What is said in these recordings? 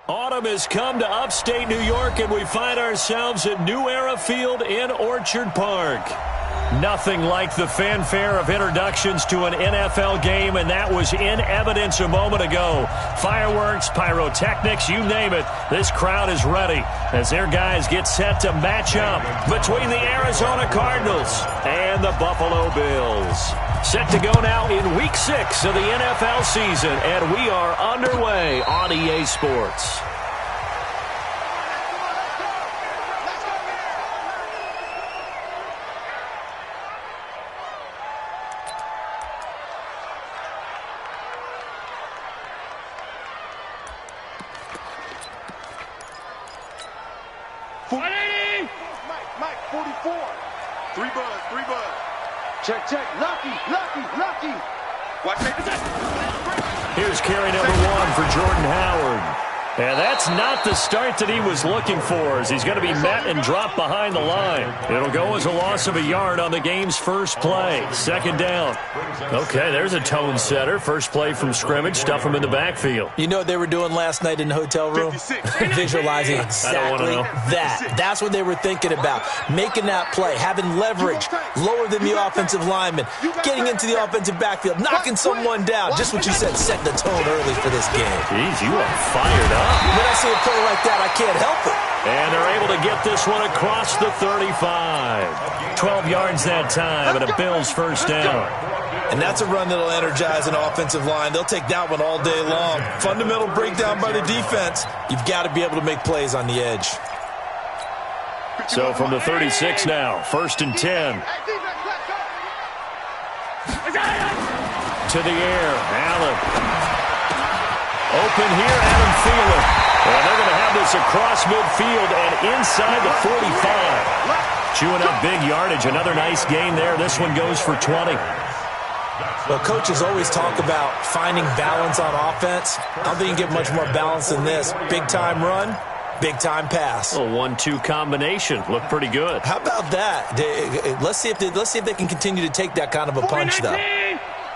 Autumn has come to upstate New York, and we find ourselves at New Era Field in Orchard Park. Nothing like the fanfare of introductions to an NFL game, and that was in evidence a moment ago. Fireworks, pyrotechnics, you name it. This crowd is ready as their guys get set to match up between the Arizona Cardinals and the Buffalo Bills. Set to go now in Week 6 of the NFL season, and we are underway on EA Sports. Mike, 44. Three bud. Check. Lucky. Watch it. Here's carry number 1 for Jordan Howard. And that's not the start that he was looking for, as he's going to be met and dropped behind the line. It'll go as a loss of a yard on the game's first play. Second down. Okay, there's a tone setter. First play from scrimmage. Stuff him in the backfield. You know what they were doing last night in the hotel room? Visualizing exactly that. That's what they were thinking about. Making that play, having leverage, lower than the offensive lineman, getting into the offensive backfield, knocking someone down. Just what you said, set the tone early for this game. Jeez, you are fired up. When I see a play like that, I can't help it. And they're able to get this one across the 35. 12 yards that time, and a Bills first down. And that's a run that'll energize an offensive line. They'll take that one all day long. Fundamental breakdown by the defense. You've got to be able to make plays on the edge. So from the 36 now, first and 10. To the air, Allen. Open here, Adam Thielen. And they're going to have this across midfield and inside the 45. Chewing up big yardage. Another nice gain there. This one goes for 20. Well, coaches always talk about finding balance on offense. I don't think you can get much more balance than this. Big-time run, big-time pass. A 1-2 combination. Looked pretty good. How about that? Let's see if they can continue to take that kind of a punch, though.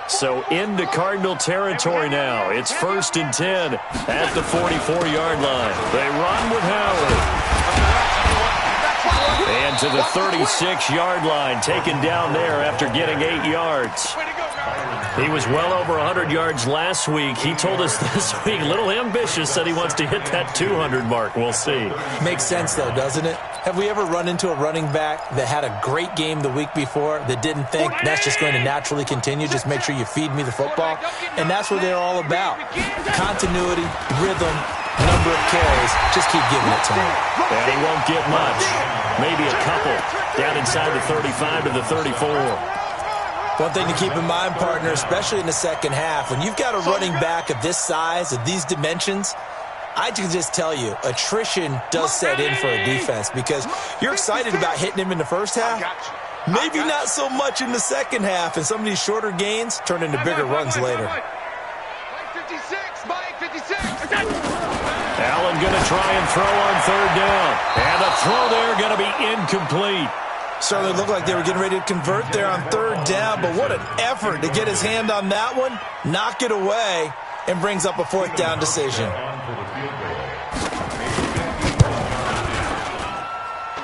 So into Cardinal territory now. It's first and 10 at the 44-yard line. They run with Howard. And to the 36-yard line, taken down there after getting 8 yards. He was well over 100 yards last week. He told us this week, a little ambitious, said he wants to hit that 200 mark. We'll see. Makes sense, though, doesn't it? Have we ever run into a running back that had a great game the week before that didn't think that's just going to naturally continue? Just make sure you feed me the football. And that's what they're all about. Continuity, rhythm, number of carries. Just keep giving it to him. And he won't get much. Maybe a couple. Down inside the 35 to the 34. One thing to keep in mind, partner, especially in the second half, when you've got a running back of this size, of these dimensions, I can just tell you, attrition does set in for a defense because you're excited about hitting him in the first half. Maybe not so much in the second half, and some of these shorter gains turn into bigger runs later. Allen going to try and throw on third down. And the throw there going to be incomplete. Certainly looked like they were getting ready to convert there on third down, but what an effort to get his hand on that one, knock it away, and brings up a fourth down decision.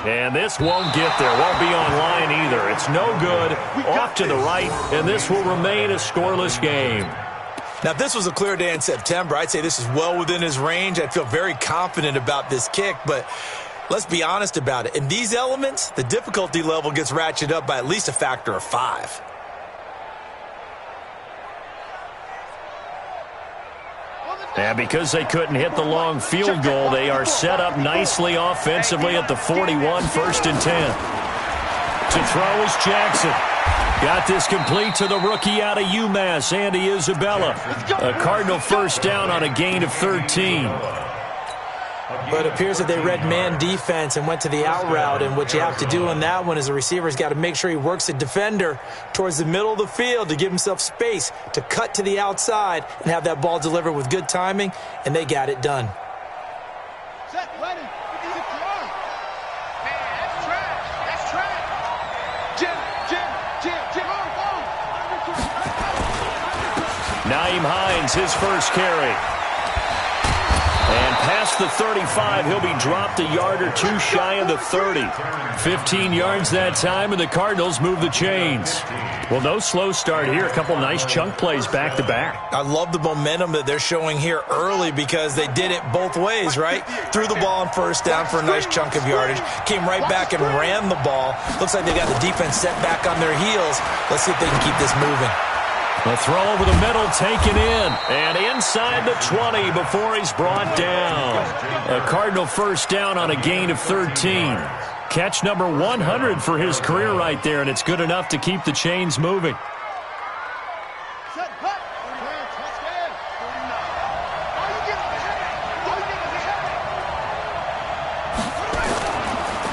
And this won't get there. Won't be on line either. It's no good. Off to the right, and this will remain a scoreless game. Now, if this was a clear day in September, I'd say this is well within his range. I'd feel very confident about this kick, but let's be honest about it. In these elements, the difficulty level gets ratcheted up by at least a factor of 5. And because they couldn't hit the long field goal, they are set up nicely offensively at the 41, first and 10. To throw is Jackson. Got this complete to the rookie out of UMass, Andy Isabella. A Cardinal first down on a gain of 13. But it appears that they read man defense and went to the out route, and what you have to do on that one is the receiver's got to make sure he works the defender towards the middle of the field to give himself space to cut to the outside and have that ball delivered with good timing, and they got it done. Nyheim Hines, his first carry. And past the 35. He'll be dropped a yard or two shy of the 30. 15 yards that time, and the Cardinals move the chains. Well, no slow start here. A couple nice chunk plays back-to-back. I love the momentum that they're showing here early because they did it both ways, right? Threw the ball on first down for a nice chunk of yardage. Came right back and ran the ball. Looks like they got the defense set back on their heels. Let's see if they can keep this moving. The throw over the middle taken in. And inside the 20 before he's brought down. A Cardinal first down on a gain of 13. Catch number 100 for his career right there, and it's good enough to keep the chains moving.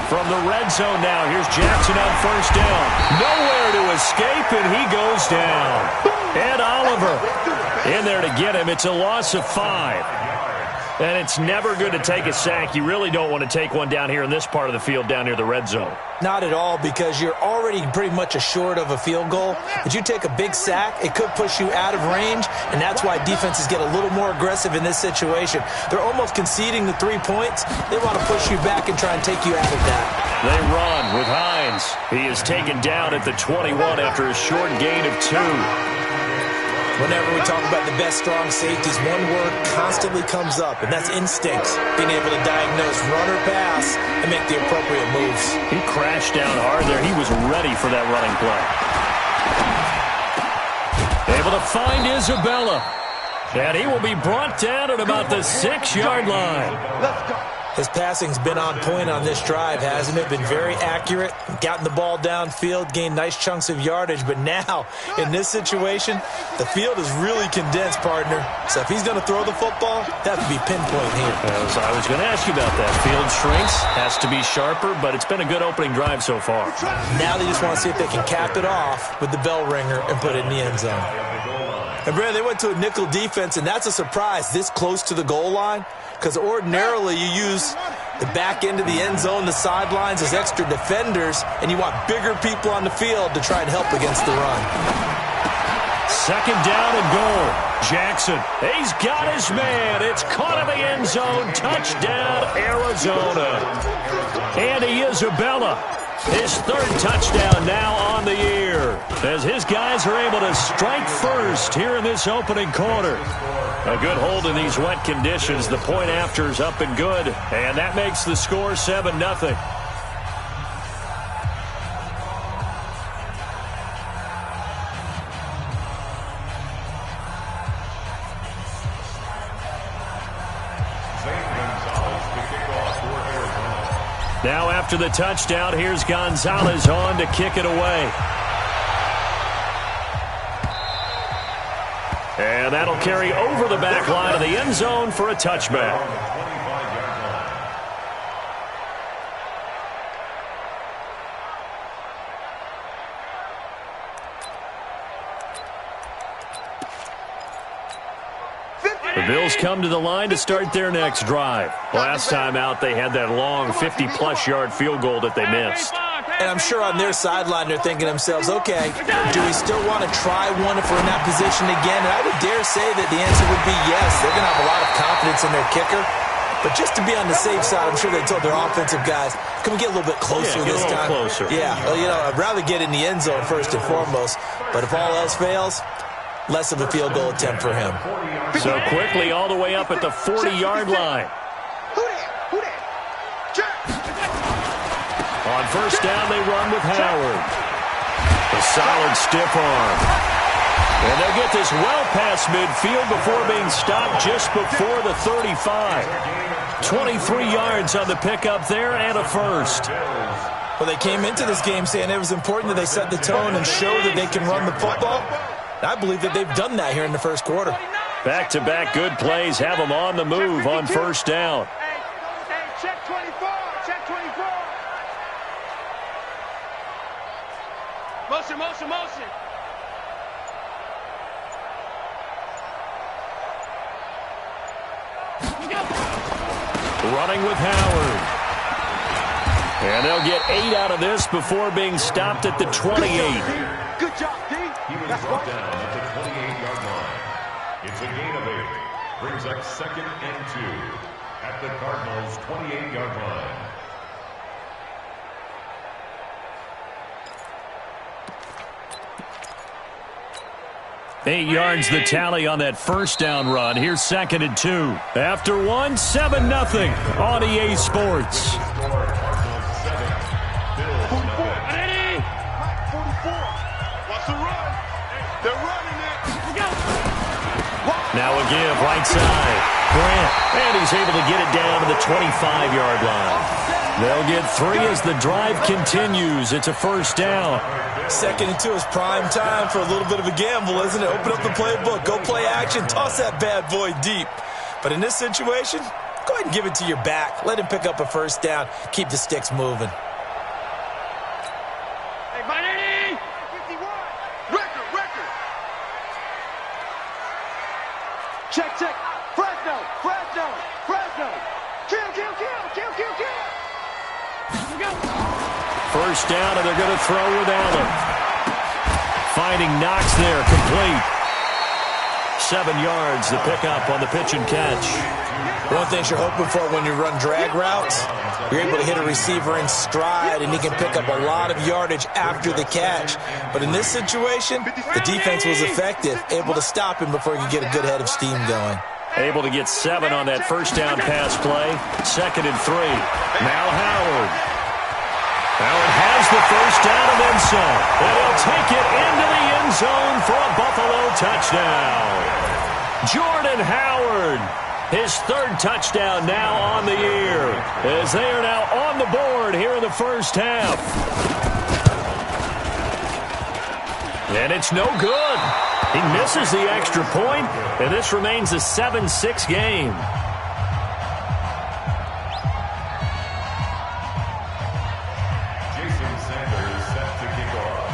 From the red zone now, here's Jackson on first down. Nowhere to escape, and he goes down. Ed Oliver in there to get him. It's a loss of 5. And it's never good to take a sack. You really don't want to take one down here in this part of the field down near the red zone. Not at all, because you're already pretty much assured of a field goal. But you take a big sack, it could push you out of range, and that's why defenses get a little more aggressive in this situation. They're almost conceding the 3 points. They want to push you back and try and take you out of that. They run with Hines. He is taken down at the 21 after a short gain of 2. Whenever we talk about the best strong safeties, one word constantly comes up, and that's instincts. Being able to diagnose run or pass and make the appropriate moves. He crashed down hard there. He was ready for that running play. Able to find Isabella. And he will be brought down at about the 6-yard line. Let's go. His passing's been on point on this drive, hasn't it? Been very accurate, gotten the ball downfield, gained nice chunks of yardage. But now, in this situation, the field is really condensed, partner. So if he's going to throw the football, that would be pinpoint here. As I was going to ask you about that. Field shrinks, has to be sharper, but it's been a good opening drive so far. Now they just want to see if they can cap it off with the bell ringer and put it in the end zone. And, Brad, they went to a nickel defense, and that's a surprise this close to the goal line. Because ordinarily you use the back end of the end zone, the sidelines as extra defenders, and you want bigger people on the field to try and help against the run. Second down and goal. Jackson, he's got his man. It's caught in the end zone. Touchdown, Arizona. Andy Isabella, his 3rd touchdown now on the year, as his guys are able to strike first here in this opening quarter. A good hold in these wet conditions. The point after is up and good, and that makes the score 7-0. Now after the touchdown, here's Gonzalez on to kick it away. And that'll carry over the back line of the end zone for a touchback. The Bills come to the line to start their next drive. Last time out, they had that long 50-plus yard field goal that they missed. And I'm sure on their sideline they're thinking to themselves, okay, do we still want to try one if we're in that position again? And I would dare say that the answer would be yes. They're going to have a lot of confidence in their kicker. But just to be on the safe side, I'm sure they told their offensive guys, can we get a little bit closer this time? Closer. Yeah, well, you know, I'd rather get in the end zone first and foremost. But if all else fails, less of a field goal attempt for him. So quickly all the way up at the 40-yard line. On first down, they run with Howard. A solid stiff arm. And they'll get this well past midfield before being stopped just before the 35. 23 yards on the pickup there and a first. Well, they came into this game saying it was important that they set the tone and show that they can run the football. I believe that they've done that here in the first quarter. Back-to-back good plays have them on the move on first down. Check 24. Check 24. Motion, motion, motion. Running with Howard. And they'll get 8 out of this before being stopped at the 28. Good job, D. He was brought down at the 28-yard line. It's a gain of 8. Brings up 2nd and 2. at the Cardinals' 28-yard line. Eight yards the tally on that first down run. Here's 2nd and 2. After one, 7-0 on EA Sports. Now a give, right side. Grant, and he's able to get it down to the 25-yard line. They'll get 3 as the drive continues. It's a first down. 2nd and 2 is prime time for a little bit of a gamble, isn't it? Open up the playbook, go play action, toss that bad boy deep. But in this situation, go ahead and give it to your back. Let him pick up a first down. Keep the sticks moving. Hey, Manny! 51! Record! Check. Fresno! Kill! First down, and they're going to throw without him. Finding Knox there, complete. 7 yards, the pickup on the pitch and catch. One thing you're hoping for when you run drag routes, you're able to hit a receiver in stride, and he can pick up a lot of yardage after the catch. But in this situation, the defense was effective, able to stop him before he could get a good head of steam going. Able to get 7 on that first down pass play. 2nd and 3. Now Howard. Howard has the first down and then some. And he'll take it into the end zone for a Buffalo touchdown. Jordan Howard, his 3rd touchdown now on the year, as they are now on the board here in the first half. And it's no good. He misses the extra point, and this remains a 7-6 game. Jason Sanders set to kick off.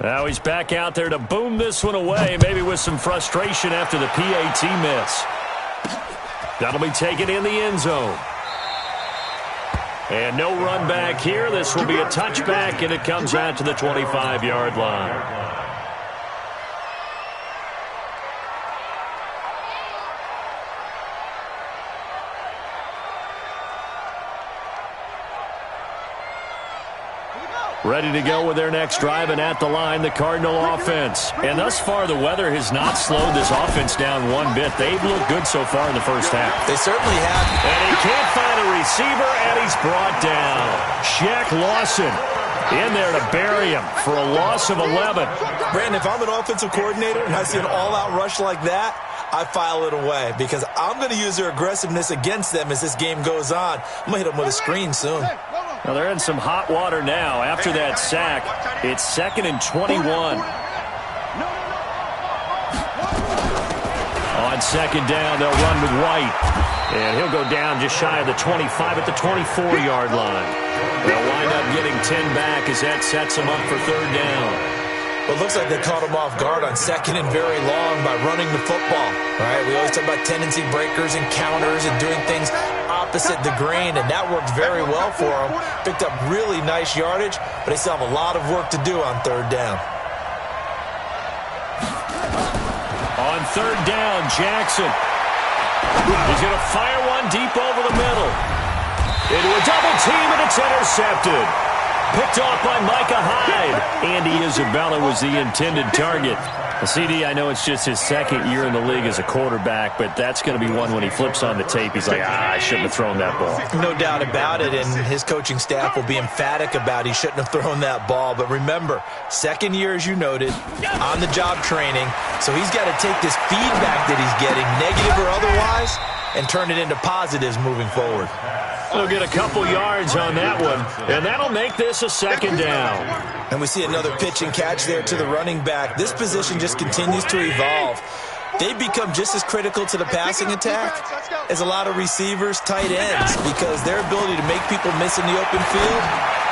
Now he's back out there to boom this one away, maybe with some frustration after the PAT miss. That'll be taken in the end zone. And no run back here. This will be a touchback, and it comes out to the 25-yard line. Ready to go with their next drive, and at the line, the Cardinal offense. And thus far, the weather has not slowed this offense down one bit. They've looked good so far in the first half. They certainly have. And he can't find a receiver, and he's brought down. Shaq Lawson in there to bury him for a loss of 11. Brandon, if I'm an offensive coordinator and I see an all-out rush like that, I file it away because I'm going to use their aggressiveness against them as this game goes on. I'm going to hit them with a screen soon. Well, they're in some hot water now. After that sack, it's 2nd and 21. On 2nd down, they'll run with White. And he'll go down just shy of the 25 at the 24-yard line. They'll wind up getting 10 back as that sets them up for 3rd down. Well, it looks like they caught him off guard on 2nd and very long by running the football. Right? We always talk about tendency breakers and counters and doing things opposite the grain, and that worked very well for them. Picked up really nice yardage, but they still have a lot of work to do on 3rd down. On 3rd down, Jackson. He's going to fire one deep over the middle. Into a double team, and it's intercepted. Picked off by Micah Hyde. Andy Isabella was the intended target. CD, I know it's just his 2nd year in the league as a quarterback, but that's going to be one when he flips on the tape. He's like, I shouldn't have thrown that ball. No doubt about it, and his coaching staff will be emphatic about he shouldn't have thrown that ball. But remember, 2nd year, as you noted, on-the-job training, so he's got to take this feedback that he's getting, negative or otherwise, and turn it into positives moving forward. He'll get a couple yards on that one, and that'll make this a 2nd down. And we see another pitch and catch there to the running back. This position just continues to evolve. they become just as critical to the passing attack as a lot of receivers, tight ends, because their ability to make people miss in the open field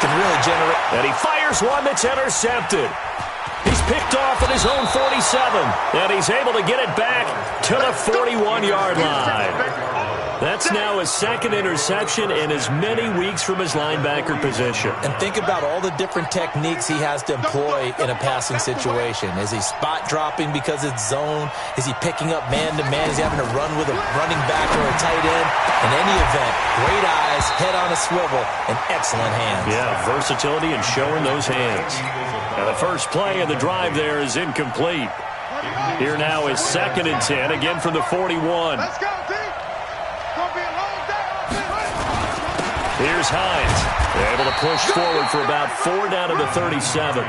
can really generate. And he fires one that's intercepted. He's picked off at his own 47, and he's able to get it back to the 41-yard line. That's now his second interception in as many weeks from his linebacker position. And think about all the different techniques he has to employ in a passing situation. Is he spot dropping because it's zone? Is he picking up man-to-man? Is he having to run with a running back or a tight end? In any event, great eyes, head on a swivel, and excellent hands. Yeah, versatility and showing those hands. Now the first play of the drive there is incomplete. Here now is 2nd and 10, again from the 41. Let's go, team. Gonna be a long day. Here's Hines. They're able to push forward for about 4 down to the 37.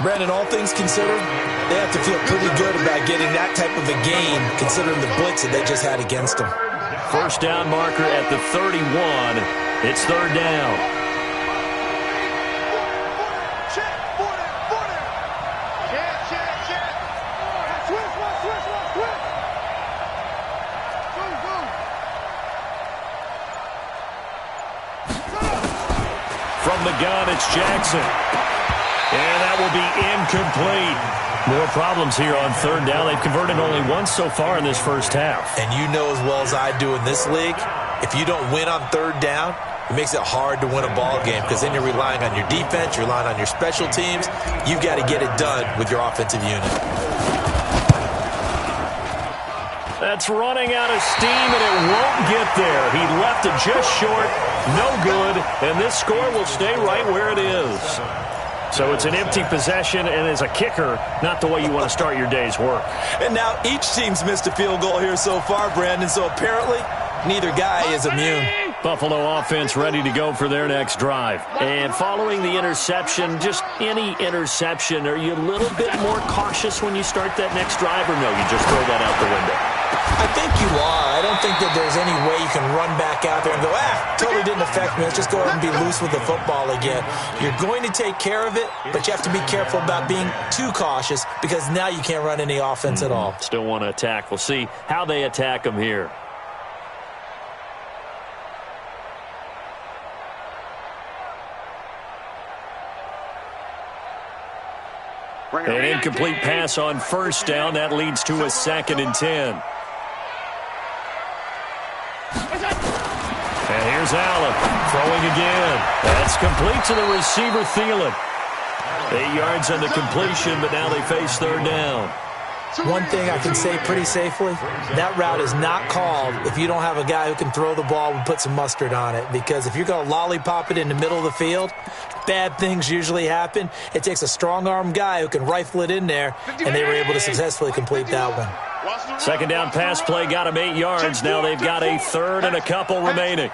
Brandon, all things considered, they have to feel pretty good about getting that type of a gain, considering the blitz that they just had against them. First down marker at the 31. It's 3rd down. From the gun, it's Jackson. And that will be incomplete. More problems here on 3rd down. They've converted only once so far in this first half. And you know as well as I do in this league, if you don't win on 3rd down, it makes it hard to win a ball game because then you're relying on your defense, you're relying on your special teams. You've got to get it done with your offensive unit. That's running out of steam, and it won't get there. He left it just short, no good, and this score will stay right where it is. So it's an empty possession, and as a kicker, not the way you want to start your day's work. And now each team's missed a field goal here so far, Brandon, so apparently neither guy is immune. Buffalo offense ready to go for their next drive. And following the interception, just any interception, are you a little bit more cautious when you start that next drive, or no, you just throw that out the window? I think you are. I don't think that there's any way you can run back out there and go, totally didn't affect me. Let's just go ahead and be loose with the football again. You're going to take care of it, but you have to be careful about being too cautious because now you can't run any offense at all. Still want to attack. We'll see how they attack them here. An incomplete pass on 1st down. That leads to a 2nd and 10. And here's Allen throwing again. That's complete to the receiver, Thielen. 8 yards on the completion, but now they face 3rd down. One thing I can say pretty safely, that route is not called if you don't have a guy who can throw the ball and put some mustard on it. Because if you're going to lollipop it in the middle of the field, bad things usually happen. It takes a strong-arm guy who can rifle it in there, and they were able to successfully complete that one. 2nd down pass play got him 8 yards. Now they've got a 3rd and a couple remaining.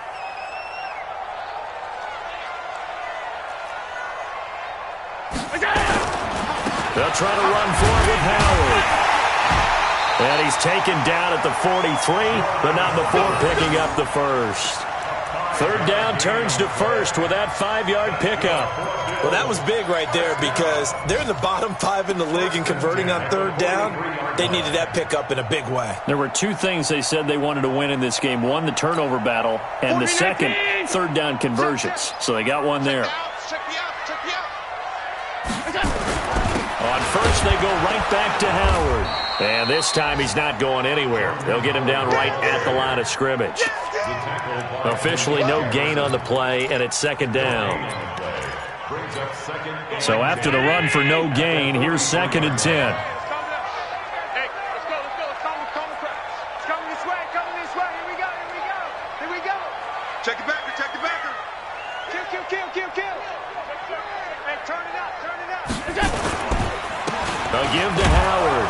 They'll try to run for it with Howard. And he's taken down at the 43, but not before picking up the first. 3rd down turns to 1st with that 5-yard pickup. Well, that was big right there because they're in the bottom 5 in the league and converting on 3rd down. They needed that pickup in a big way. There were 2 things they said they wanted to win in this game. One, the turnover battle, and the second, 3rd down conversions. So they got one there. On 1st, they go right back to Howard. And this time he's not going anywhere. They'll get him down right at the line of scrimmage. Officially no gain on the play, and it's 2nd down. So after the run for no gain, here's 2nd and 10. Hey, let's go. It's coming this way. Here we go. Check the backer. Kill. Hey, turn it up. They'll give to Howard.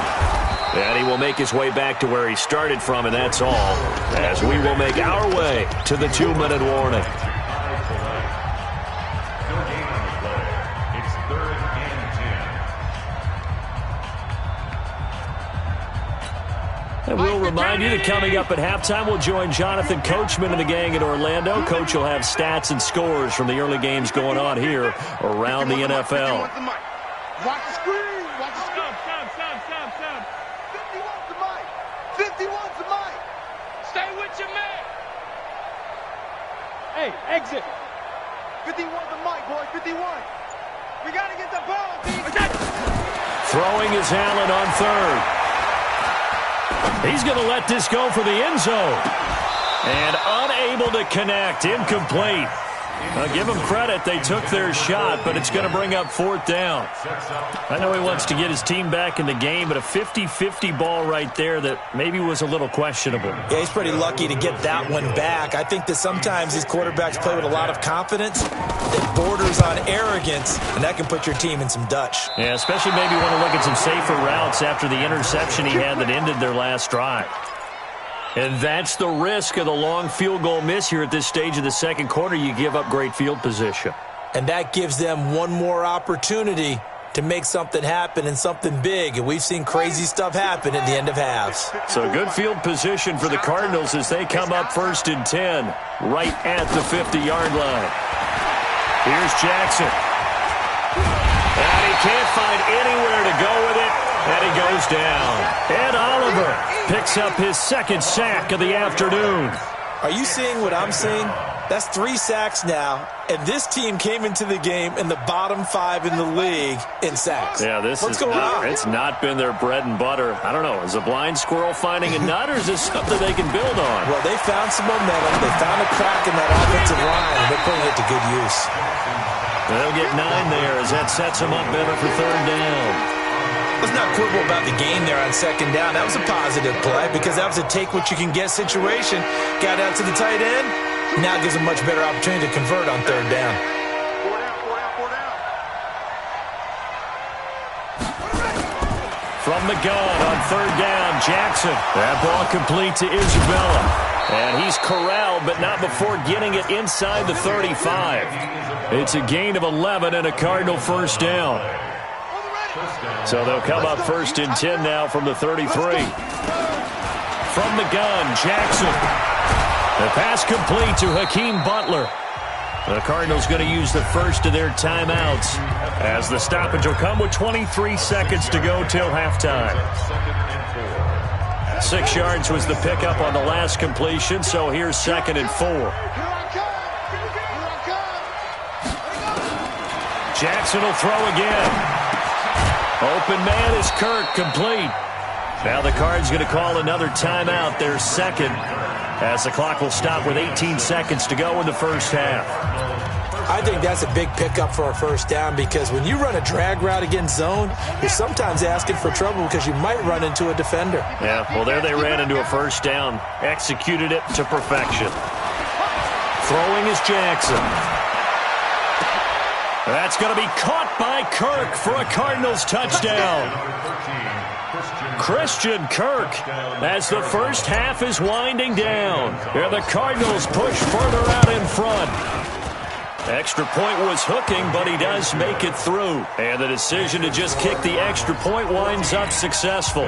And he will make his way back to where he started from, and that's all, as we will make our way to the 2-minute warning. It's 3rd and 10. And we'll remind you that coming up at halftime, we'll join Jonathan Coachman and the gang in Orlando. Coach will have stats and scores from the early games going on here around the NFL. Watch the screen. 51's the mic. 51's the mic. Stay with your man. Hey, exit. 51's the mic, boy. 51. We got to get the ball, D. Throwing is Allen on third. He's going to let this go for the end zone. And unable to connect. Incomplete. I'll give them credit. They took their shot, but it's going to bring up fourth down. I know he wants to get his team back in the game, but a 50-50 ball right there that maybe was a little questionable. Yeah, he's pretty lucky to get that one back. I think that sometimes these quarterbacks play with a lot of confidence. It borders on arrogance, and that can put your team in some Dutch. Yeah, especially maybe want to look at some safer routes after the interception he had that ended their last drive. And that's the risk of the long field goal miss here at this stage of the second quarter. You give up great field position. And that gives them one more opportunity to make something happen and something big. And we've seen crazy stuff happen at the end of halves. So good field position for the Cardinals as they come up 1st and 10 right at the 50-yard line. Here's Jackson. And he can't find anywhere to go with it. And he goes down. Ed Oliver picks up his second sack of the afternoon. Are you seeing what I'm seeing? That's 3 sacks now, and this team came into the game in the bottom 5 in the league in sacks. Yeah, What's going on? It's not been their bread and butter. I don't know. Is a blind squirrel finding a nut, or is this something they can build on? Well, they found some momentum. They found a crack in that offensive line, and they're putting it to good use. They'll get 9 there as that sets them up better for 3rd down. Let's not quibble about the gain there on 2nd down. That was a positive play because that was a take-what-you-can-get situation. Got out to the tight end. Now gives a much better opportunity to convert on 3rd down. 4 down. From the gun on 3rd down, Jackson. That ball complete to Isabella. And he's corralled, but not before getting it inside the 35. It's a gain of 11 and a Cardinal 1st down. So they'll come up 1st and 10 now from the 33. From the gun, Jackson. The pass complete to Hakeem Butler. The Cardinals going to use the first of their timeouts as the stoppage will come with 23 seconds to go till halftime. 6 yards was the pickup on the last completion, so here's 2nd and 4. Jackson will throw again. Open man is Kirk, complete. Now the Cards going to call another timeout, their second, as the clock will stop with 18 seconds to go in the first half. I think that's a big pickup for a 1st down because when you run a drag route against zone, you're sometimes asking for trouble because you might run into a defender. Yeah, well, there they ran into a 1st down. Executed it to perfection. Throwing is Jackson. That's going to be caught by Kirk for a Cardinals touchdown. Christian Kirk as the first half is winding down. And the Cardinals push further out in front. Extra point was hooking, but he does make it through. And the decision to just kick the extra point winds up successful.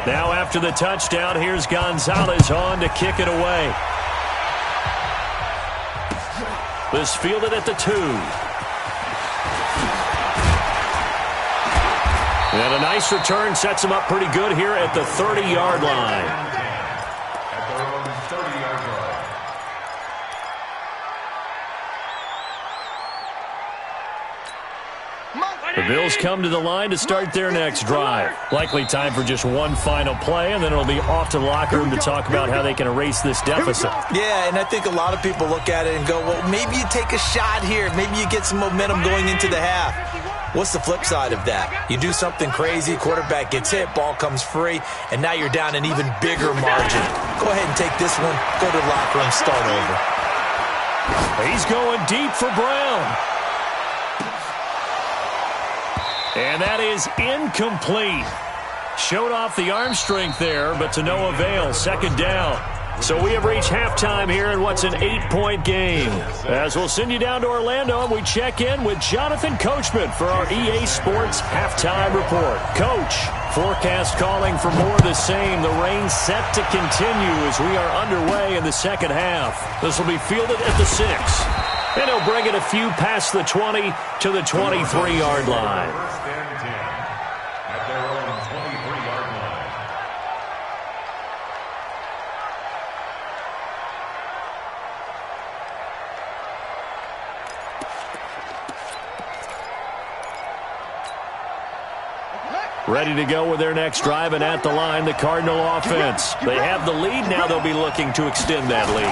Now after the touchdown, here's Gonzalez on to kick it away. This fielded at the 2. And a nice return sets him up pretty good here at the 30-yard line. The Bills come to the line to start their next drive. Likely time for just one final play, and then it'll be off to the locker room to talk about how they can erase this deficit. Yeah, and I think a lot of people look at it and go, well, maybe you take a shot here. Maybe you get some momentum going into the half. What's the flip side of that? You do something crazy, quarterback gets hit, ball comes free, and now you're down an even bigger margin. Go ahead and take this one, go to the locker room, start over. He's going deep for Brown. And that is incomplete. Showed off the arm strength there, but to no avail. 2nd down. So we have reached halftime here in what's an 8-point game. As we'll send you down to Orlando, and we check in with Jonathan Coachman for our EA Sports Halftime Report. Coach, forecast calling for more of the same. The rain set to continue as we are underway in the second half. This will be fielded at the 6. And he'll bring it a few past the 20 to the 23-yard line. First and 10 at their own 23-yard line. Ready to go with their next drive, and at the line, the Cardinal offense. They have the lead. Now they'll be looking to extend that lead.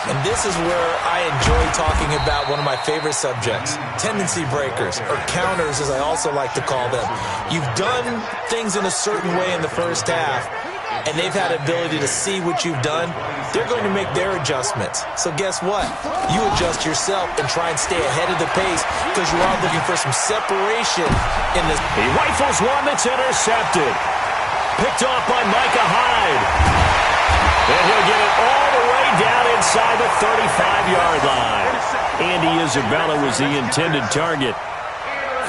And this is where I enjoy talking about one of my favorite subjects, tendency breakers, or counters as I also like to call them. You've done things in a certain way in the first half, and they've had ability to see what you've done. They're going to make their adjustments. So guess what? You adjust yourself and try and stay ahead of the pace because you are looking for some separation in this. He rifles one that's intercepted. Picked off by Micah Hyde. And he'll get it all the way down inside the 35-yard line. Andy Isabella was the intended target.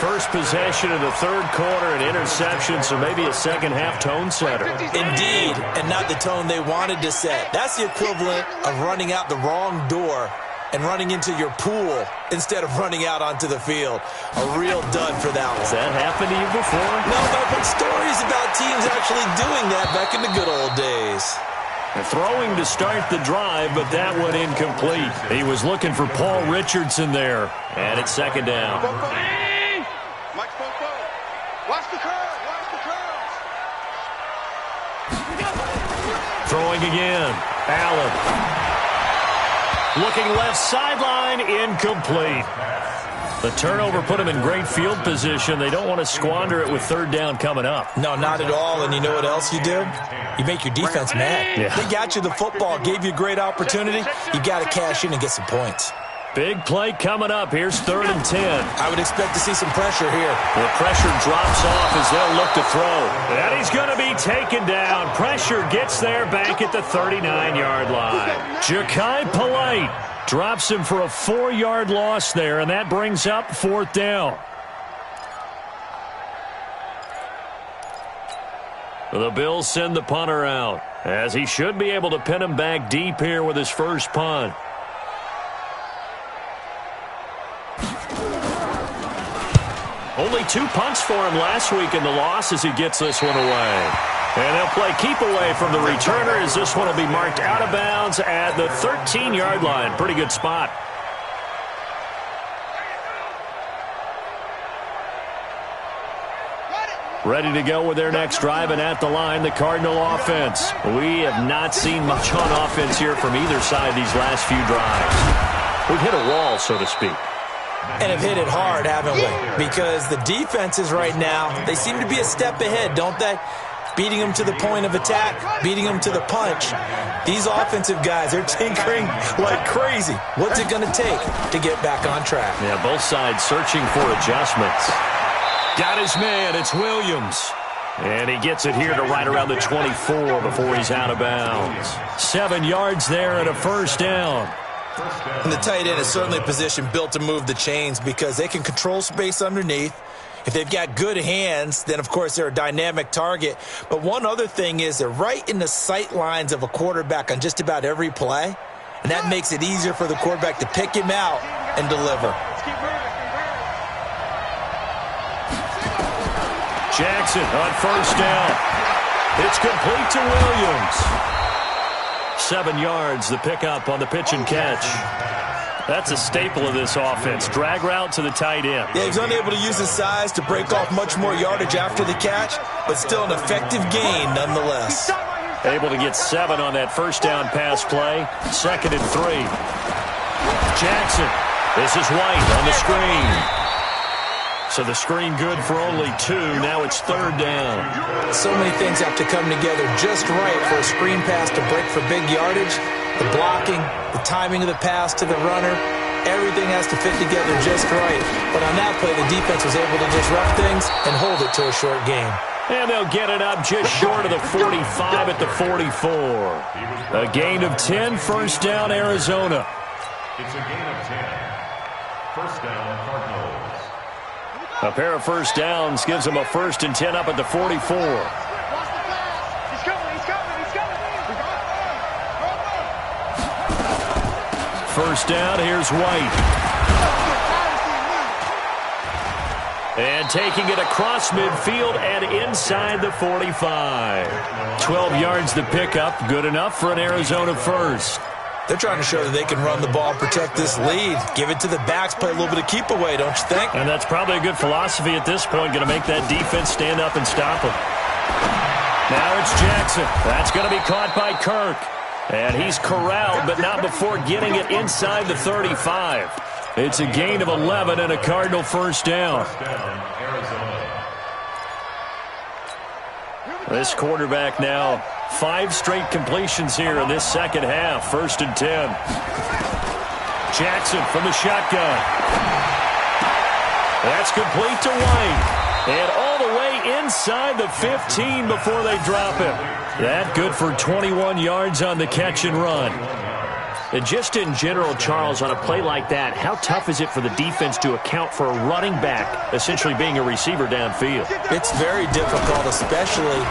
First possession of the third quarter, an interception, so maybe a second-half tone setter. Indeed, and not the tone they wanted to set. That's the equivalent of running out the wrong door and running into your pool instead of running out onto the field. A real dud for that one. Has that happened to you before? No, but I've heard stories about teams actually doing that back in the good old days. Throwing to start the drive, but that one incomplete. He was looking for Paul Richardson there. And it's second down. Mike Popo. Watch the curl. Watch the curls. Throwing again. Allen. Looking left sideline. Incomplete. The turnover put him in great field position. They don't want to squander it with third down coming up. No, not at all. And you know what else you do? You make your defense mad. Yeah. They got you the football, gave you a great opportunity. You got to cash in and get some points. Big play coming up. Here's 3rd and 10. I would expect to see some pressure here. The pressure drops off as they'll look to throw. And he's going to be taken down. Pressure gets there back at the 39-yard line. Ja'Kai Polite drops him for a 4-yard loss there, and that brings up 4th down. The Bills send the punter out, as he should be able to pin him back deep here with his first punt. Only 2 punts for him last week in the loss as he gets this one away. And they'll play keep away from the returner as this one will be marked out of bounds at the 13-yard line. Pretty good spot. Ready to go with their next drive, and at the line, the Cardinal offense. We have not seen much on offense here from either side these last few drives. We've hit a wall, so to speak. And have hit it hard, haven't we? Because the defenses right now, they seem to be a step ahead, don't they? Beating them to the point of attack, beating them to the punch. These offensive guys, they're tinkering like crazy. What's it going to take to get back on track? Yeah, both sides searching for adjustments. Got his man, it's Williams. And he gets it here to right around the 24 before he's out of bounds. 7 yards there and a first down. And the tight end is certainly a position built to move the chains because they can control space underneath. If they've got good hands, then, of course, they're a dynamic target. But one other thing is they're right in the sight lines of a quarterback on just about every play. And that makes it easier for the quarterback to pick him out and deliver. Jackson on first down. It's complete to Williams. 7 yards, the pickup on the pitch and catch. That's a staple of this offense. Drag route to the tight end. Yeah, he's unable to use his size to break off much more yardage after the catch, but still an effective gain nonetheless. Able to get 7 on that first down pass play. 2nd and 3. Jackson. This is White on the screen. So the screen good for only 2. Now it's 3rd down. So many things have to come together just right for a screen pass to break for big yardage. The blocking, the timing of the pass to the runner, everything has to fit together just right. But on that play, the defense was able to disrupt things and hold it to a short game. And they'll get it up just short of the 45 at the 44. A gain of 10, first down, Arizona. It's a gain of 10. First down, Cardinals. A pair of first downs gives them a 1st and 10 up at the 44. First down, here's White. And taking it across midfield and inside the 45. 12 yards the pickup, good enough for an Arizona first. They're trying to show that they can run the ball, protect this lead. Give it to the backs, play a little bit of keep away, don't you think? And that's probably a good philosophy at this point, going to make that defense stand up and stop them. Now it's Jackson. That's going to be caught by Kirk. And he's corralled, but not before getting it inside the 35. It's a gain of 11 and a Cardinal first down. This quarterback now 5 straight completions here in this second half. 1st and 10. Jackson from the shotgun. That's complete to White. And all the way inside the 15 before they drop him. That good for 21 yards on the catch and run. And just in general, Charles, on a play like that, how tough is it for the defense to account for a running back essentially being a receiver downfield? It's very difficult, especially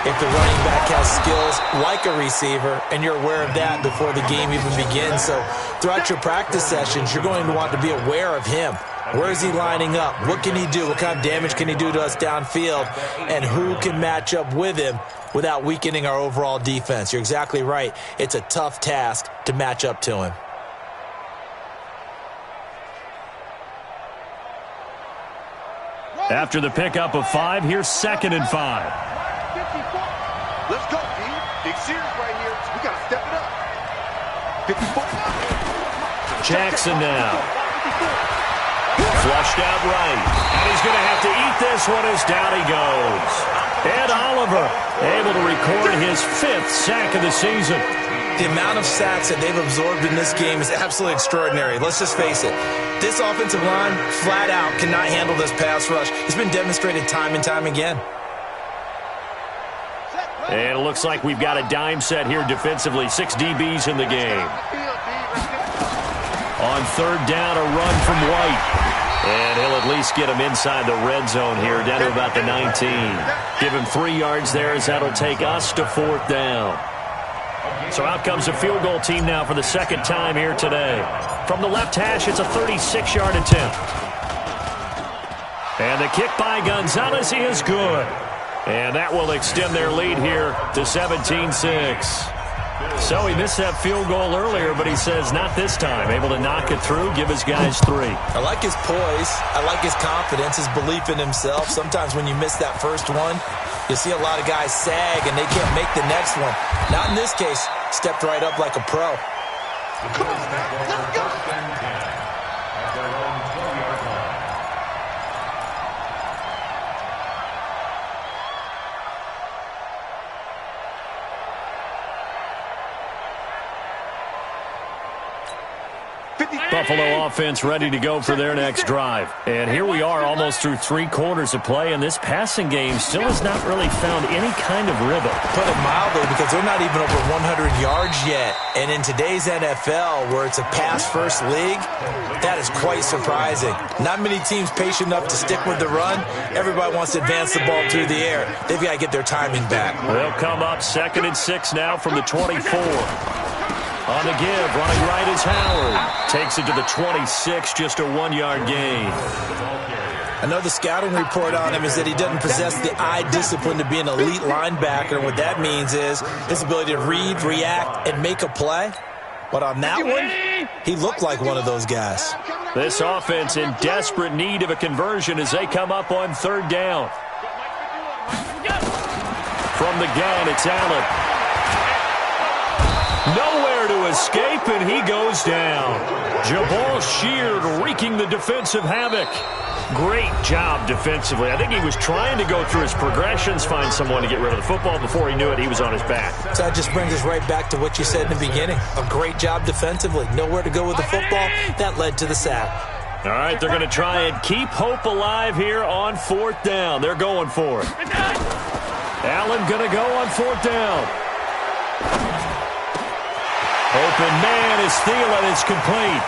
if the running back has skills like a receiver, and you're aware of that before the game even begins. So throughout your practice sessions, you're going to want to be aware of him. Where is he lining up? What can he do? What kind of damage can he do to us downfield? And who can match up with him without weakening our overall defense? You're exactly right. It's a tough task to match up to him. After the pickup of 5, here's 2nd and 5. Let's go, D. Big series right here. We got to step it up. 54. Jackson now. Flushed out right. And he's going to have to eat this one as down he goes. Ed Oliver able to record his 5th sack of the season. The amount of sacks that they've absorbed in this game is absolutely extraordinary. Let's just face it. This offensive line, flat out, cannot handle this pass rush. It's been demonstrated time and time again. And it looks like we've got a dime set here defensively. 6 DBs in the game. On 3rd down, a run from White. And he'll at least get him inside the red zone here, down to about the 19. Give him 3 yards there as that'll take us to 4th down. So out comes the field goal team now for the 2nd time here today. From the left hash, it's a 36-yard attempt. And the kick by Gonzalez is good. And that will extend their lead here to 17-6. So he missed that field goal earlier, but he says not this time. Able to knock it through, give his guys 3. I like his poise. I like his confidence, his belief in himself. Sometimes when you miss that first one, you see a lot of guys sag and they can't make the next one. Not in this case. Stepped right up like a pro. Come on, man. Let's go. At their own 20-yard line. Buffalo offense ready to go for their next drive. And here we are almost through 3 quarters of play, and this passing game still has not really found any kind of rhythm. Put it mildly, because they're not even over 100 yards yet. And in today's NFL, where it's a pass-first league, that is quite surprising. Not many teams patient enough to stick with the run. Everybody wants to advance the ball through the air. They've got to get their timing back. They'll come up 2nd and 6 now from the 24. On the give, running right is Howard. Takes it to the 26, just a 1-yard gain. I know the scouting report on him is that he doesn't possess the eye discipline to be an elite linebacker. And what that means is his ability to read, react, and make a play. But on that one, he looked like one of those guys. This offense in desperate need of a conversion as they come up on 3rd down. From the gun, it's Allen. Nowhere to escape, and he goes down. Jabal Sheard wreaking the defensive havoc. Great job defensively. I think he was trying to go through his progressions, find someone to get rid of the football. Before he knew it, he was on his back. So that just brings us right back to what you said in the beginning. A great job defensively. Nowhere to go with the football. That led to the sack. All right, they're going to try and keep hope alive here on 4th down. They're going for it. Allen going to go on 4th down. Open man is Thielen. It's complete.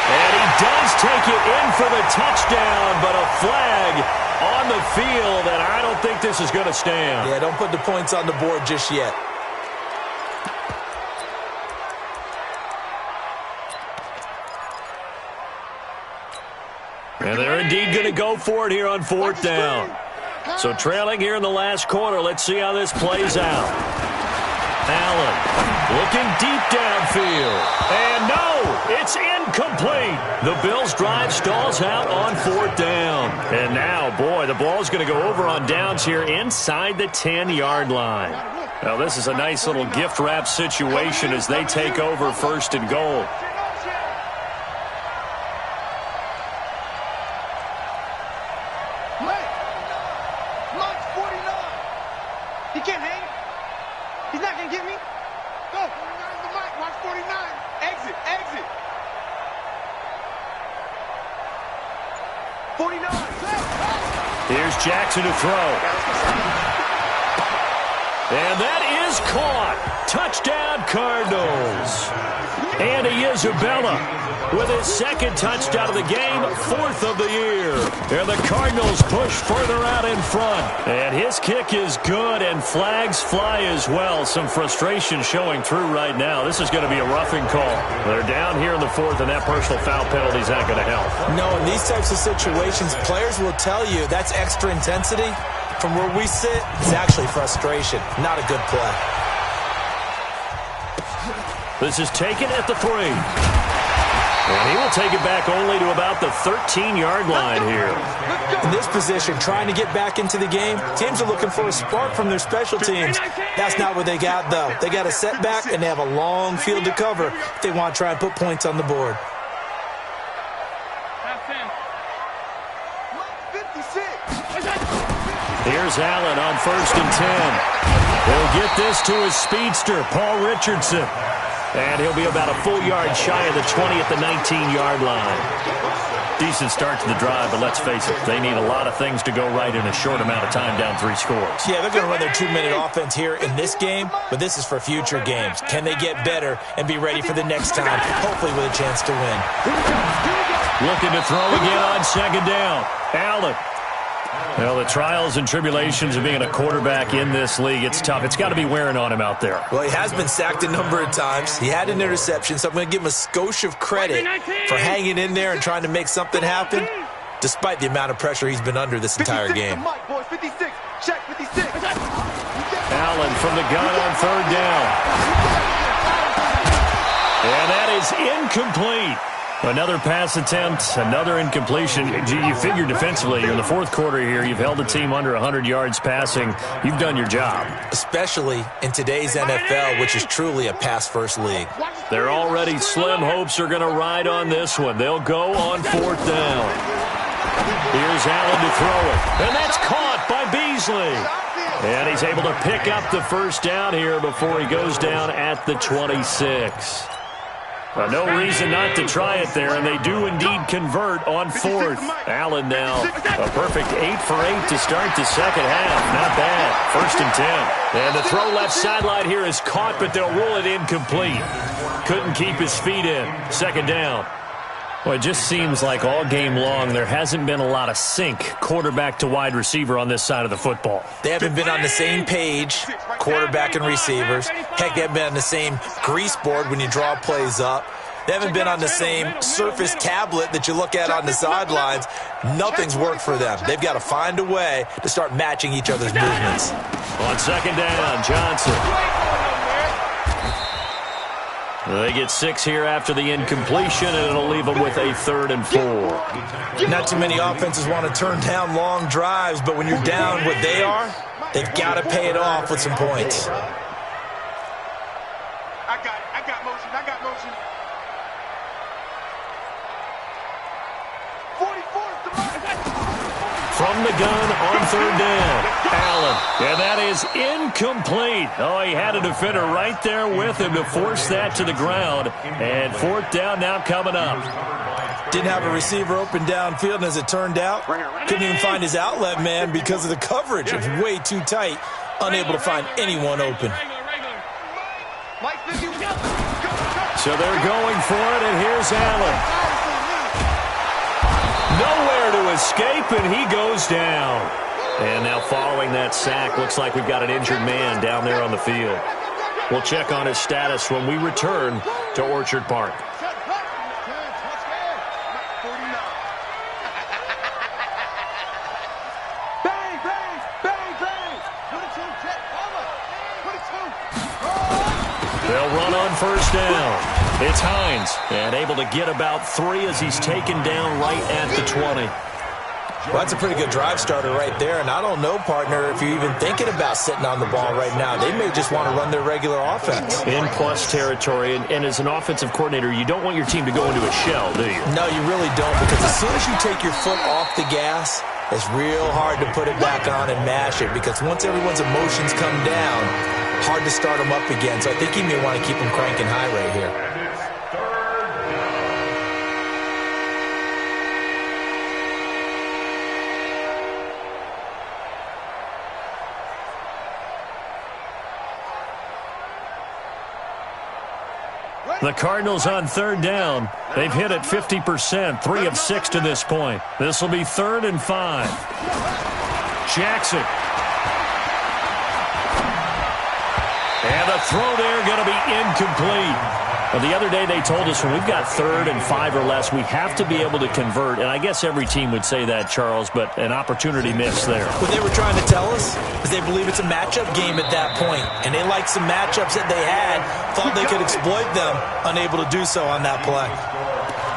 And he does take it in for the touchdown, but a flag on the field, and I don't think this is going to stand. Yeah, don't put the points on the board just yet. And they're indeed going to go for it here on 4th down. So trailing here in the last quarter. Let's see how this plays out. Allen looking deep downfield. And no, it's incomplete. The Bills' drive stalls out on 4th down. And now, boy, the ball's going to go over on downs here inside the 10-yard line. Now, this is a nice little gift wrap situation as they take over 1st and goal. Here's Jackson to throw. And that is caught. Touchdown, Cardinals. Andy Isabella with his 2nd touchdown of the game, 4th of the year. And the Cardinals push further out in front. And his kick is good, and flags fly as well. Some frustration showing through right now. This is going to be a roughing call. They're down here in the 4th, and that personal foul penalty is not going to help. No, in these types of situations, players will tell you that's extra intensity. From where we sit, it's actually frustration. Not a good play. This is taken at the 3. And he will take it back only to about the 13-yard line here. In this position, trying to get back into the game, teams are looking for a spark from their special teams. That's not what they got, though. They got a setback, and they have a long field to cover if they want to try and put points on the board. Here's Allen on 1st and 10. He'll get this to his speedster, Paul Richardson. And he'll be about a full yard shy of the 20 at the 19-yard line. Decent start to the drive, but let's face it, they need a lot of things to go right in a short amount of time, down 3 scores. Yeah, they're going to run their 2-minute offense here in this game, but this is for future games. Can they get better and be ready for the next time, hopefully with a chance to win? Looking to throw again on 2nd down. Allen. Well, the trials and tribulations of being a quarterback in this league, it's tough. It's got to be wearing on him out there. Well, he has been sacked a number of times. He had an interception, so I'm going to give him a skosh of credit for hanging in there and trying to make something happen, despite the amount of pressure he's been under this entire game. Allen from the gun on 3rd down. And that is incomplete. Another pass attempt, another incompletion. You figure defensively, you're in the 4th quarter here. You've held the team under 100 yards passing. You've done your job. Especially in today's NFL, which is truly a pass-first league. Their already slim hopes are going to ride on this one. They'll go on 4th down. Here's Allen to throw it. And that's caught by Beasley. And he's able to pick up the 1st down here before he goes down at the 26. Well, no reason not to try it there, and they do indeed convert on 4th. Allen now a perfect 8 for 8 to start the 2nd half. Not bad. 1st and 10. And the throw left sideline here is caught, but they'll rule it incomplete. Couldn't keep his feet in. 2nd down. Well, it just seems like all game long there hasn't been a lot of sync quarterback to wide receiver on this side of the football. They haven't been on the same page, quarterback and receivers. Heck, they haven't been on the same grease board when you draw plays up. They haven't been on the same Surface tablet that you look at on the sidelines. Nothing's worked for them. They've got to find a way to start matching each other's movements. On 2nd down, Johnson. They get 6 here after the incompletion, and it'll leave them with a 3rd and 4. Not too many offenses want to turn down long drives, but when you're down what they are, they've got to pay it off with some points. I got motion. 44 From the gun on 3rd down. Allen. And that is incomplete. Oh, he had a defender right there with him to force that to the ground. And fourth down now coming up. Didn't have a receiver open downfield, and as it turned out, couldn't even find his outlet man because of the coverage. It was way too tight, unable to find anyone open. So they're going for it, and here's Allen. Nowhere to escape, and he goes down. And now following that sack, looks like we've got an injured man down there on the field. We'll check on his status when we return to Orchard Park. They'll run on first down. It's Hines, and able to get about 3 as he's taken down right at the 20. Well, that's a pretty good drive starter right there, and I don't know, partner, if you're even thinking about sitting on the ball right now. They may just want to run their regular offense. In plus territory, and as an offensive coordinator, you don't want your team to go into a shell, do you? No, you really don't, because as soon as you take your foot off the gas, it's real hard to put it back on and mash it, because once everyone's emotions come down, hard to start them up again. So I think he may want to keep them cranking high right here. The Cardinals on third down. They've hit it 50%, 3 of 6 to this point. This will be 3rd and 5. Jackson. And the throw there going to be incomplete. Well, the other day they told us when we've got 3rd and 5 or less, we have to be able to convert. And I guess every team would say that, Charles, but an opportunity missed there. What they were trying to tell us is they believe it's a matchup game at that point. And they liked some matchups that they had, thought they could exploit them, unable to do so on that play.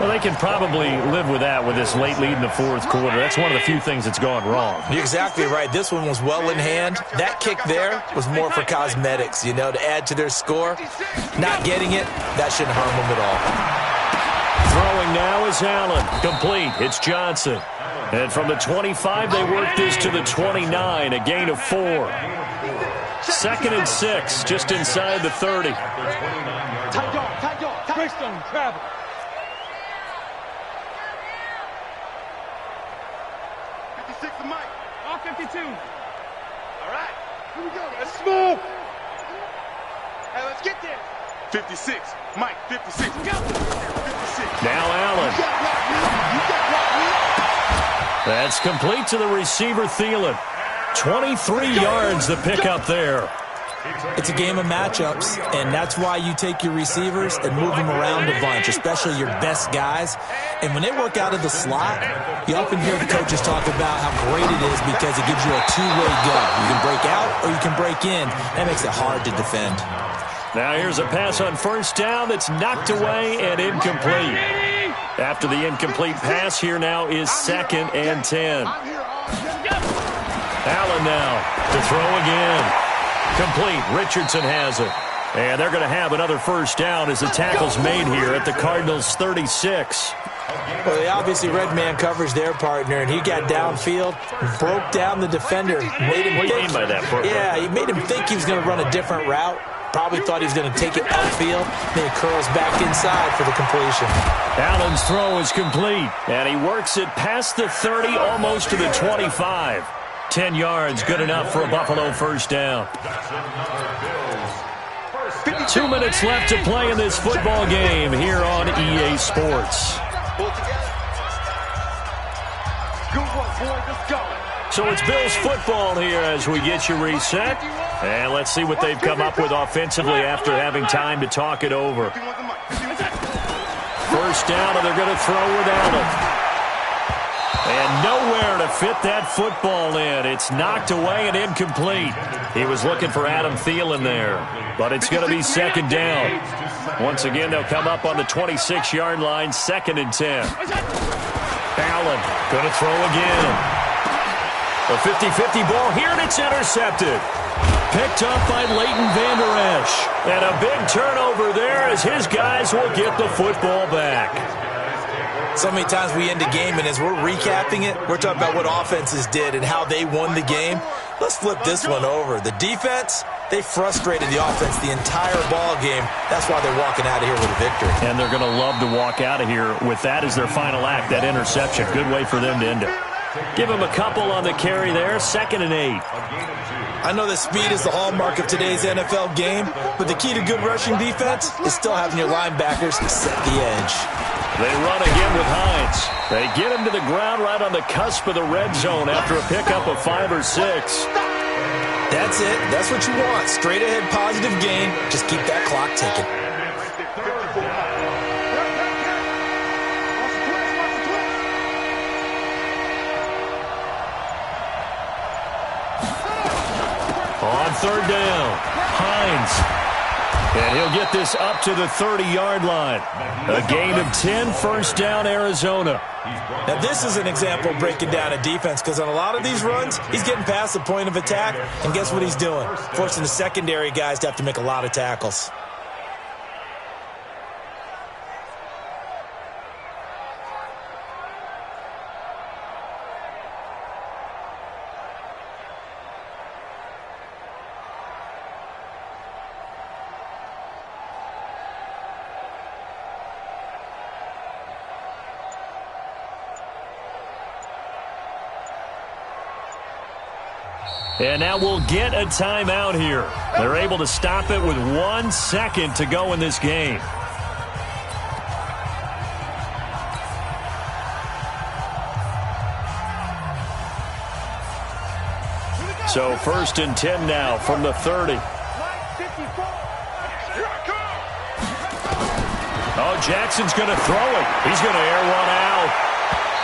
Well, they can probably live with that with this late lead in the 4th quarter. That's one of the few things that's gone wrong. You're exactly right. This one was well in hand. That kick there was more for cosmetics, you know, to add to their score. Not getting it, that shouldn't harm them at all. Throwing now is Allen. Complete. It's Johnson. And from the 25, they work this to the 29, a gain of 4. 2nd and 6, just inside the 30. Tight dog. Brixton, travel. 56 to Mike. All 52. All right. Here we go. Let's move. Hey, let's get there. 56. Mike, 56. We go. 56. Now Allen. That's complete to the receiver, Thielen. 23 yards the pickup there. It's a game of matchups, and that's why you take your receivers and move them around a bunch, especially your best guys. And when they work out of the slot, you often hear the coaches talk about how great it is because it gives you a two-way go. You can break out or you can break in. That makes it hard to defend. Now here's a pass on first down that's knocked away and incomplete. After the incomplete pass, here now is 2nd and 10. Allen now to throw again. Complete. Richardson has it. And they're going to have another first down as the tackle's made here at the Cardinals' 36. Well, they obviously read man coverage their partner, and he got downfield, broke down the defender. Made him what do you mean by that, Brooke? Yeah, he made him think he was going to run a different route. Probably thought he was going to take it outfield. Then he curls back inside for the completion. Allen's throw is complete, and he works it past the 30, almost to the 25. 10 yards, good enough for a Buffalo first down. 2 minutes left to play in this football game here on EA Sports. So it's Bills football here as we get you reset. And let's see what they've come up with offensively after having time to talk it over. First down, and they're going to throw with Allen. And nowhere to fit that football in. It's knocked away and incomplete. He was looking for Adam Thielen there, but it's going to be 2nd down. Once again, they'll come up on the 26-yard line, 2nd and 10. Allen going to throw again. A 50-50 ball here, and it's intercepted. Picked up by Leighton Vander Esch. And a big turnover there as his guys will get the football back. So many times we end a game, and as we're recapping it, we're talking about what offenses did and how they won the game. Let's flip this one over. The defense, they frustrated the offense the entire ball game. That's why they're walking out of here with a victory. And they're going to love to walk out of here with that as their final act, that interception. Good way for them to end it. Give them a couple on the carry there, 2nd and 8. I know that speed is the hallmark of today's NFL game, but the key to good rushing defense is still having your linebackers set the edge. They run again with Hines. They get him to the ground right on the cusp of the red zone after a pickup of 5 or 6. That's it. That's what you want. Straight ahead positive gain. Just keep that clock ticking. On 3rd down, Hines. And he'll get this up to the 30-yard line. A gain of 10, 1st down, Arizona. Now, this is an example of breaking down a defense, because on a lot of these runs, he's getting past the point of attack, and guess what he's doing? Forcing the secondary guys to have to make a lot of tackles. And now we'll get a timeout here. They're able to stop it with 1 second to go in this game. So 1st and 10 now from the 30. Oh, Jackson's going to throw it. He's going to air one out.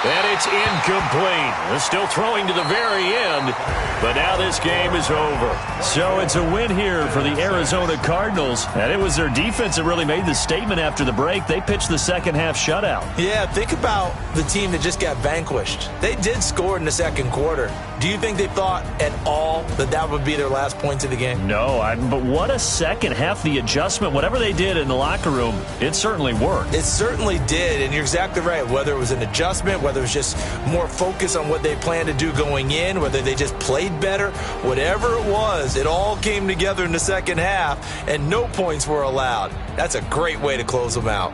And it's incomplete. They're still throwing to the very end, but now this game is over. So it's a win here for the Arizona Cardinals, and it was their defense that really made the statement after the break. They pitched the second-half shutout. Yeah, think about the team that just got vanquished. They did score in the 2nd quarter. Do you think they thought at all that that would be their last points of the game? No, but what a second half. The adjustment, whatever they did in the locker room, it certainly worked. It certainly did, and you're exactly right. Whether it was an adjustment, whether it was just more focus on what they planned to do going in, whether they just played better, whatever it was, it all came together in the 2nd half, and no points were allowed. That's a great way to close them out.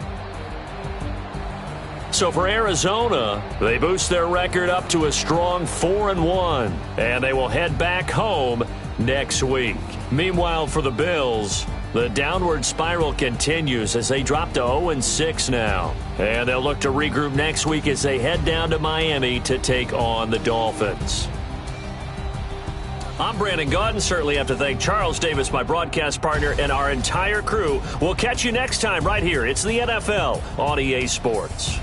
So for Arizona, they boost their record up to a strong 4-1, and they will head back home next week. Meanwhile, for the Bills, the downward spiral continues as they drop to 0-6 now. And they'll look to regroup next week as they head down to Miami to take on the Dolphins. I'm Brandon Gaudin. Certainly have to thank Charles Davis, my broadcast partner, and our entire crew. We'll catch you next time right here. It's the NFL on EA Sports.